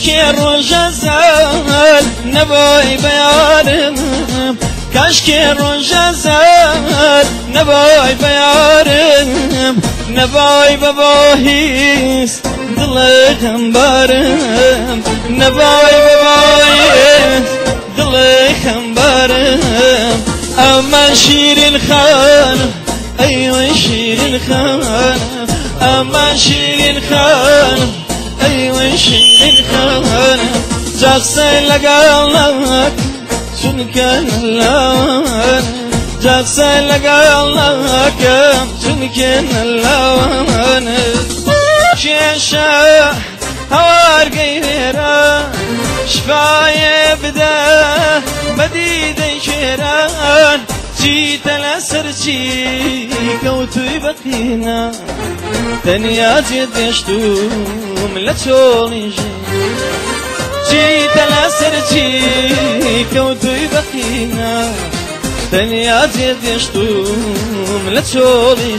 كاشكي الرجا زال نباي بيارم كاشكي الرجا زال نباي بيارم نباي بباهيس دلي خمبارم نباي بباهيس دلي خمبارم أما شير الخانم أيوة شير الخانم أما شير الخانم أيوة شير الخانم جاكسي لقالك شن كان اللون جاكسي لقالك شن كان اللون شيشة هوار غيرها شفاية بدا مديد شيران جيت لسرتي كوتي بقينا تنيا جدشتم لتشوني جيت لسرتي كوتي بقينا تنيا جدشتم لتشوني